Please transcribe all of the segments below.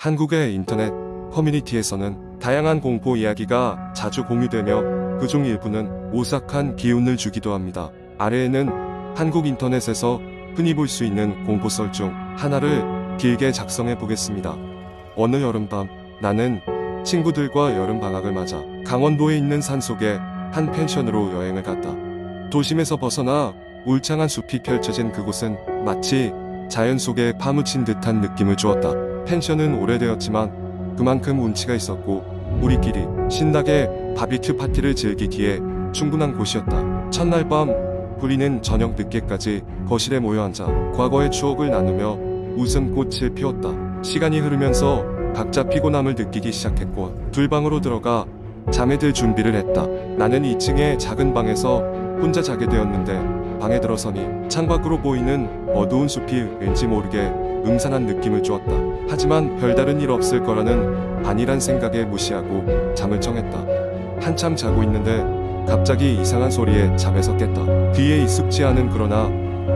한국의 인터넷 커뮤니티에서는 다양한 공포 이야기가 자주 공유되며 그중 일부는 오싹한 기운을 주기도 합니다. 아래에는 한국 인터넷에서 흔히 볼 수 있는 공포썰 중 하나를 길게 작성해 보겠습니다. 어느 여름밤 나는 친구들과 여름방학을 맞아 강원도에 있는 산속의 한 펜션으로 여행을 갔다. 도심에서 벗어나 울창한 숲이 펼쳐진 그곳은 마치 자연 속에 파묻힌 듯한 느낌을 주었다. 펜션은 오래되었지만 그만큼 운치가 있었고 우리끼리 신나게 바비큐 파티를 즐기기에 충분한 곳이었다. 첫날 밤 우리는 저녁 늦게까지 거실에 모여 앉아 과거의 추억을 나누며 웃음꽃을 피웠다. 시간이 흐르면서 각자 피곤함을 느끼기 시작했고 둘 방으로 들어가 잠에 들 준비를 했다. 나는 2층의 작은 방에서 혼자 자게 되었는데 방에 들어서니 창밖으로 보이는 어두운 숲이 왠지 모르게 음산한 느낌을 주었다. 하지만 별다른 일 없을 거라는 안일한 생각에 무시하고 잠을 청했다. 한참 자고 있는데 갑자기 이상한 소리에 잠에서 깼다. 귀에 익숙지 않은 그러나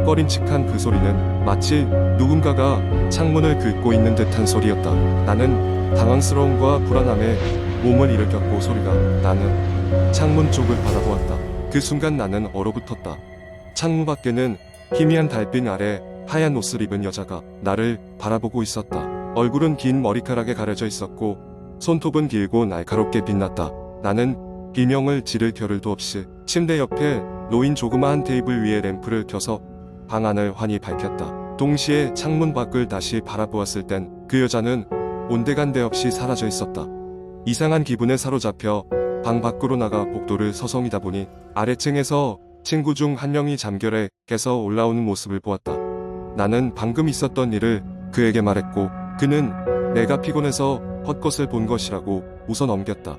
꺼림칙한 그 소리는 마치 누군가가 창문을 긁고 있는 듯한 소리였다. 나는 당황스러움과 불안함에 몸을 일으켰고 소리가 나는 창문 쪽을 바라보았다. 그 순간 나는 얼어붙었다. 창문 밖에는 희미한 달빛 아래 하얀 옷을 입은 여자가 나를 바라보고 있었다. 얼굴은 긴 머리카락에 가려져 있었고 손톱은 길고 날카롭게 빛났다. 나는 비명을 지를 겨를도 없이 침대 옆에 놓인 조그마한 테이블 위에 램프를 켜서 방 안을 환히 밝혔다. 동시에 창문 밖을 다시 바라보았을 땐 그 여자는 온데간데 없이 사라져 있었다. 이상한 기분에 사로잡혀 방 밖으로 나가 복도를 서성이다 보니 아래층에서 친구 중 한 명이 잠결에 깨서 올라오는 모습을 보았다. 나는 방금 있었던 일을 그에게 말했고 그는 내가 피곤해서 헛것을 본 것이라고 웃어 넘겼다.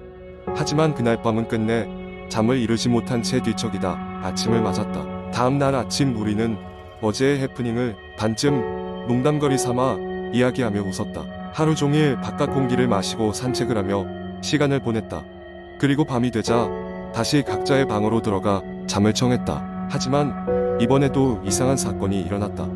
하지만 그날 밤은 끝내 잠을 이루지 못한 채 뒤척이다 아침을 맞았다. 다음 날 아침 우리는 어제의 해프닝을 반쯤 농담거리 삼아 이야기하며 웃었다. 하루 종일 바깥 공기를 마시고 산책을 하며 시간을 보냈다. 그리고 밤이 되자 다시 각자의 방으로 들어가 잠을 청했다. 하지만 이번에도 이상한 사건이 일어났다.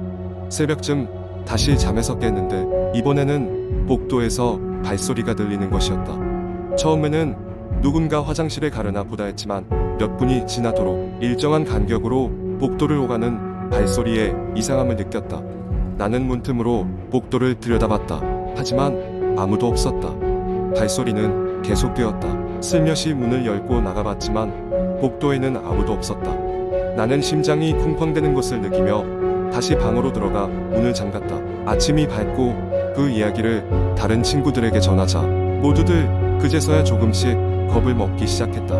새벽쯤 다시 잠에서 깼는데 이번에는 복도에서 발소리가 들리는 것이었다. 처음에는 누군가 화장실에 가려나 보다 했지만 몇 분이 지나도록 일정한 간격으로 복도를 오가는 발소리에 이상함을 느꼈다. 나는 문틈으로 복도를 들여다봤다. 하지만 아무도 없었다. 발소리는 계속되었다. 슬며시 문을 열고 나가봤지만 복도에는 아무도 없었다. 나는 심장이 쿵쾅대는 것을 느끼며 다시 방으로 들어가 문을 잠갔다. 아침이 밝고 그 이야기를 다른 친구들에게 전하자 모두들 그제서야 조금씩 겁을 먹기 시작했다.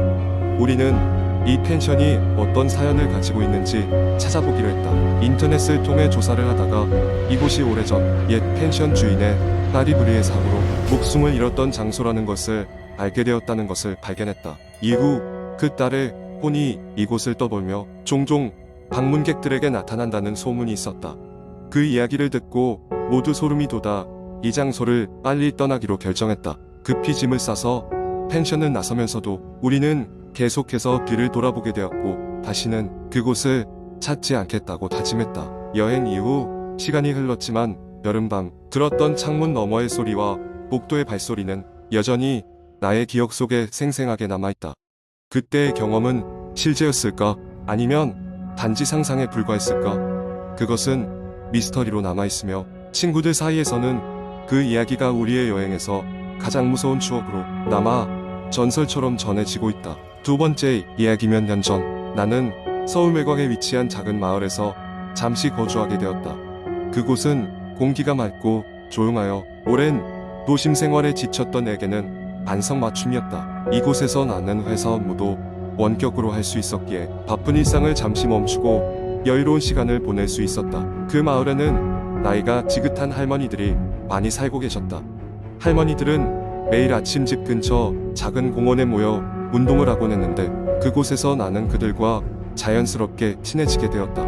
우리는 이 펜션이 어떤 사연을 가지고 있는지 찾아보기로 했다. 인터넷을 통해 조사를 하다가 이곳이 오래전 옛 펜션 주인의 딸이 불의의 사고로 목숨을 잃었던 장소라는 것을 알게 되었다는 것을 발견했다. 이후 그 딸의 혼이 이곳을 떠돌며 종종 방문객들에게 나타난다는 소문이 있었다. 그 이야기를 듣고 모두 소름이 돋아 이 장소를 빨리 떠나기로 결정했다. 급히 짐을 싸서 펜션을 나서면서도 우리는 계속해서 뒤를 돌아보게 되었고 다시는 그곳을 찾지 않겠다고 다짐했다. 여행 이후 시간이 흘렀지만 여름밤 들었던 창문 너머의 소리와 복도의 발소리는 여전히 나의 기억 속에 생생하게 남아있다. 그때의 경험은 실제였을까? 아니면 단지 상상에 불과했을까? 그것은 미스터리로 남아있으며 친구들 사이에서는 그 이야기가 우리의 여행에서 가장 무서운 추억으로 남아 전설처럼 전해지고 있다. 두 번째 이야기. 몇 년 전 나는 서울 외곽에 위치한 작은 마을에서 잠시 거주하게 되었다. 그곳은 공기가 맑고 조용하여 오랜 도심 생활에 지쳤던 내게는 안성맞춤이었다. 이곳에서 나는 회사 업무도 원격으로 할 수 있었기에 바쁜 일상을 잠시 멈추고 여유로운 시간을 보낼 수 있었다. 그 마을에는 나이가 지긋한 할머니들이 많이 살고 계셨다. 할머니들은 매일 아침 집 근처 작은 공원에 모여 운동을 하곤 했는데 그곳에서 나는 그들과 자연스럽게 친해지게 되었다.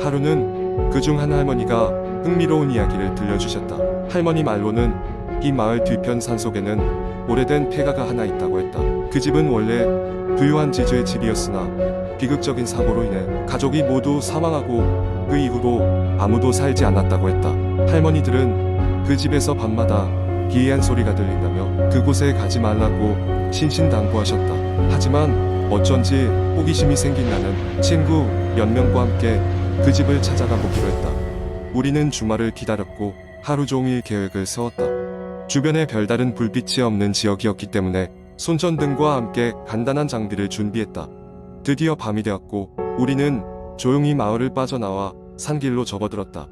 하루는 그중 한 할머니가 흥미로운 이야기를 들려주셨다. 할머니 말로는 이 마을 뒤편 산속에는 오래된 폐가가 하나 있다고 했다. 그 집은 원래 부유한 지주의 집이었으나 비극적인 사고로 인해 가족이 모두 사망하고 그 이후로 아무도 살지 않았다고 했다. 할머니들은 그 집에서 밤마다 기이한 소리가 들린다며 그곳에 가지 말라고 신신당부하셨다. 하지만 어쩐지 호기심이 생긴 나는 친구 몇 명과 함께 그 집을 찾아가 보기로 했다. 우리는 주말을 기다렸고 하루 종일 계획을 세웠다. 주변에 별다른 불빛이 없는 지역이었기 때문에 손전등과 함께 간단한 장비를 준비했다. 드디어 밤이 되었고 우리는 조용히 마을을 빠져나와 산길로 접어들었다.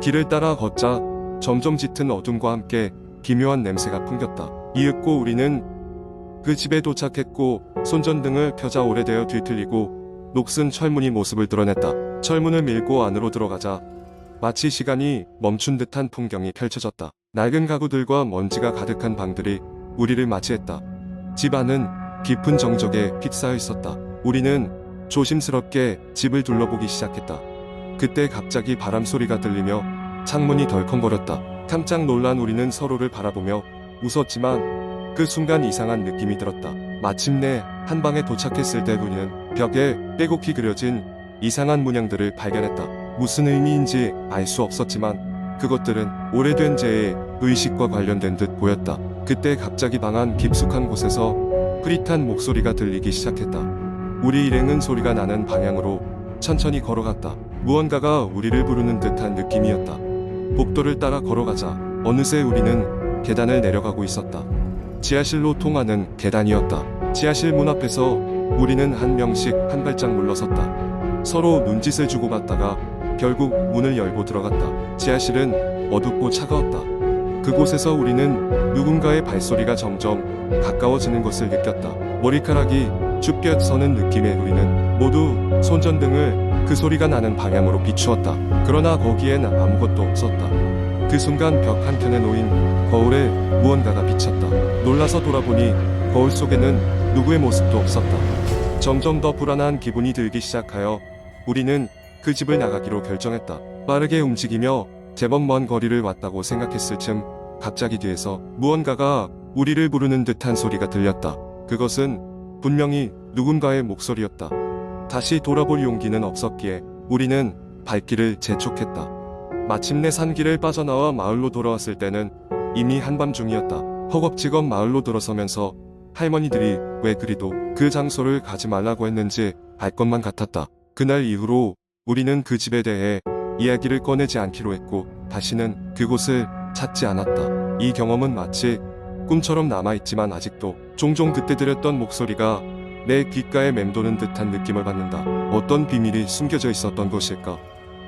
길을 따라 걷자 점점 짙은 어둠과 함께 기묘한 냄새가 풍겼다. 이윽고 우리는 그 집에 도착했고 손전등을 켜자 오래되어 뒤틀리고 녹슨 철문이 모습을 드러냈다. 철문을 밀고 안으로 들어가자 마치 시간이 멈춘 듯한 풍경이 펼쳐졌다. 낡은 가구들과 먼지가 가득한 방들이 우리를 맞이했다. 집 안은 깊은 정적에 휩싸여 있었다. 우리는 조심스럽게 집을 둘러보기 시작했다. 그때 갑자기 바람 소리가 들리며 창문이 덜컹거렸다. 깜짝 놀란 우리는 서로를 바라보며 웃었지만 그 순간 이상한 느낌이 들었다. 마침내 한 방에 도착했을 때 우리는 벽에 빼곡히 그려진 이상한 문양들을 발견했다. 무슨 의미인지 알 수 없었지만 그것들은 오래된 죄의 의식과 관련된 듯 보였다. 그때 갑자기 방 안 깊숙한 곳에서 흐릿한 목소리가 들리기 시작했다. 우리 일행은 소리가 나는 방향으로 천천히 걸어갔다. 무언가가 우리를 부르는 듯한 느낌이었다. 복도를 따라 걸어가자 어느새 우리는 계단을 내려가고 있었다. 지하실로 통하는 계단이었다. 지하실 문 앞에서 우리는 한 명씩 한 발짝 물러섰다. 서로 눈짓을 주고받다가 결국 문을 열고 들어갔다. 지하실은 어둡고 차가웠다. 그곳에서 우리는 누군가의 발소리가 점점 가까워지는 것을 느꼈다. 머리카락이 쭈뼛 서는 느낌에 우리는 모두 손전등을 그 소리가 나는 방향으로 비추었다. 그러나 거기엔 아무것도 없었다. 그 순간 벽 한켠에 놓인 거울에 무언가가 비쳤다. 놀라서 돌아보니 거울 속에는 누구의 모습도 없었다. 점점 더 불안한 기분이 들기 시작하여 우리는 그 집을 나가기로 결정했다. 빠르게 움직이며 제법 먼 거리를 왔다고 생각했을 즈음 갑자기 뒤에서 무언가가 우리를 부르는 듯한 소리가 들렸다. 그것은 분명히 누군가의 목소리였다. 다시 돌아볼 용기는 없었기에 우리는 발길을 재촉했다. 마침내 산길을 빠져나와 마을로 돌아왔을 때는 이미 한밤중이었다. 허겁지겁 마을로 들어서면서 할머니들이 왜 그리도 그 장소를 가지 말라고 했는지 알 것만 같았다. 그날 이후로 우리는 그 집에 대해 이야기를 꺼내지 않기로 했고 다시는 그곳을 찾지 않았다. 이 경험은 마치 꿈처럼 남아있지만 아직도 종종 그때 들었던 목소리가 내 귓가에 맴도는 듯한 느낌을 받는다. 어떤 비밀이 숨겨져 있었던 것일까?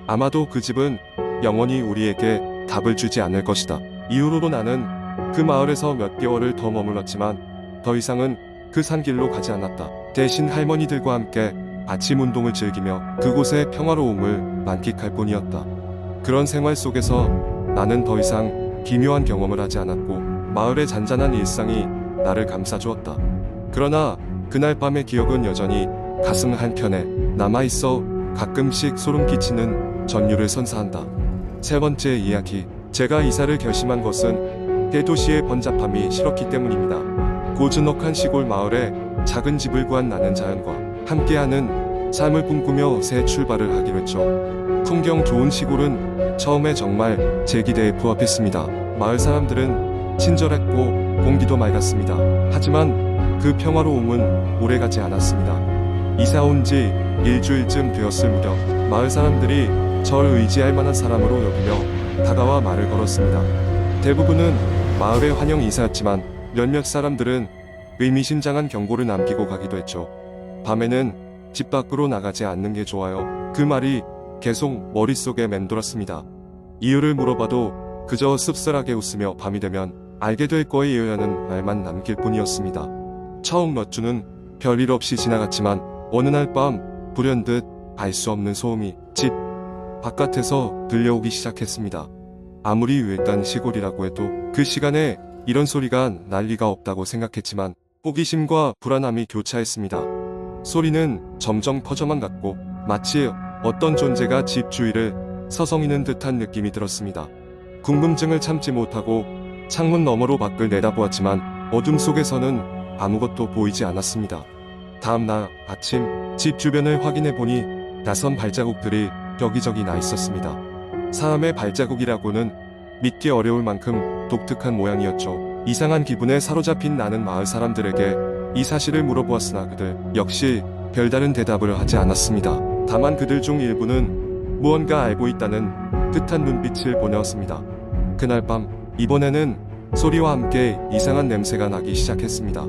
아마도 그 집은 영원히 우리에게 답을 주지 않을 것이다. 이후로도 나는 그 마을에서 몇 개월을 더 머물렀지만 더 이상은 그 산길로 가지 않았다. 대신 할머니들과 함께 아침 운동을 즐기며 그곳의 평화로움을 만끽할 뿐이었다. 그런 생활 속에서 나는 더 이상 기묘한 경험을 하지 않았고 마을의 잔잔한 일상이 나를 감싸주었다. 그러나 그날 밤의 기억은 여전히 가슴 한켠에 남아있어 가끔씩 소름 끼치는 전율을 선사한다. 세 번째 이야기. 제가 이사를 결심한 것은 대도시의 번잡함이 싫었기 때문입니다. 고즈넉한 시골 마을에 작은 집을 구한 나는 자연과 함께하는 삶을 꿈꾸며 새 출발을 하기로 했죠. 풍경 좋은 시골은 처음에 정말 제 기대에 부합했습니다. 마을 사람들은 친절했고 공기도 맑았습니다. 하지만 그 평화로움은 오래가지 않았습니다. 이사 온 지 일주일쯤 되었을 무렵 마을 사람들이 절 의지할 만한 사람으로 여기며 다가와 말을 걸었습니다. 대부분은 마을의 환영 인사였지만 몇몇 사람들은 의미심장한 경고를 남기고 가기도 했죠. 밤에는 집 밖으로 나가지 않는 게 좋아요. 그 말이 계속 머릿속에 맴돌았습니다. 이유를 물어봐도 그저 씁쓸하게 웃으며 밤이 되면 알게 될 거예요라는 말만 남길 뿐이었습니다. 처음 몇 주는 별일 없이 지나갔지만 어느 날 밤 불현듯 알 수 없는 소음이 집 바깥에서 들려오기 시작했습니다. 아무리 외딴 시골이라고 해도 그 시간에 이런 소리가 날 리가 없다고 생각했지만 호기심과 불안함이 교차했습니다. 소리는 점점 퍼져만 갔고 마치 어떤 존재가 집 주위를 서성이는 듯한 느낌이 들었습니다. 궁금증을 참지 못하고 창문 너머로 밖을 내다보았지만 어둠 속에서는 아무것도 보이지 않았습니다. 다음 날 아침 집 주변을 확인해 보니 낯선 발자국들이 여기저기 나 있었습니다. 사람의 발자국이라고는 믿기 어려울 만큼 독특한 모양이었죠. 이상한 기분에 사로잡힌 나는 마을 사람들에게 이 사실을 물어보았으나 그들 역시 별다른 대답을 하지 않았습니다. 다만 그들 중 일부는 무언가 알고 있다는 뜻한 눈빛을 보내었습니다. 그날 밤, 이번에는 소리와 함께 이상한 냄새가 나기 시작했습니다.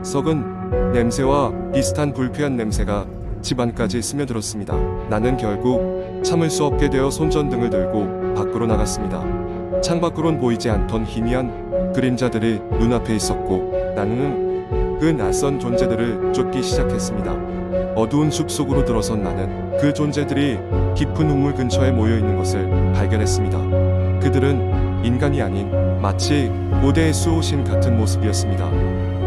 썩은 냄새와 비슷한 불쾌한 냄새가 집안까지 스며들었습니다. 나는 결국 참을 수 없게 되어 손전등을 들고 밖으로 나갔습니다. 창밖으론 보이지 않던 희미한 그림자들이 눈앞에 있었고 나는 그 낯선 존재들을 쫓기 시작했습니다. 어두운 숲속으로 들어선 나는 그 존재들이 깊은 우물 근처에 모여 있는 것을 발견했습니다. 그들은 인간이 아닌 마치 고대의 수호신 같은 모습이었습니다.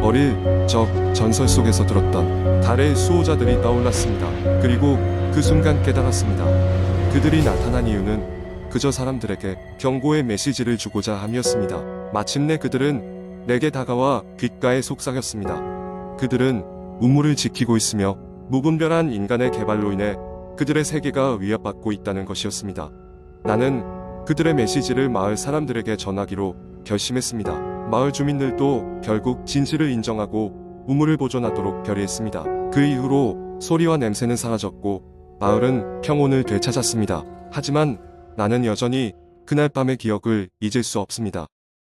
어릴 적 전설 속에서 들었던 달의 수호자들이 떠올랐습니다. 그리고 그 순간 깨달았습니다. 그들이 나타난 이유는 그저 사람들에게 경고의 메시지를 주고자 함이었습니다. 마침내 그들은 내게 다가와 귓가에 속삭였습니다. 그들은 우물을 지키고 있으며 무분별한 인간의 개발로 인해 그들의 세계가 위협받고 있다는 것이었습니다. 나는 그들의 메시지를 마을 사람들에게 전하기로 결심했습니다. 마을 주민들도 결국 진실을 인정하고 우물을 보존하도록 결의했습니다. 그 이후로 소리와 냄새는 사라졌고 마을은 평온을 되찾았습니다. 하지만 나는 여전히 그날 밤의 기억을 잊을 수 없습니다.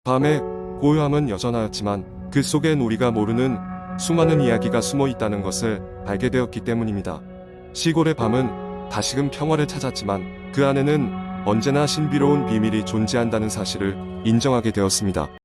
밤의 고요함은 여전하였지만 그 속엔 우리가 모르는 수많은 이야기가 숨어 있다는 것을 알게 되었기 때문입니다. 시골의 밤은 다시금 평화를 찾았지만 그 안에는 언제나 신비로운 비밀이 존재한다는 사실을 인정하게 되었습니다.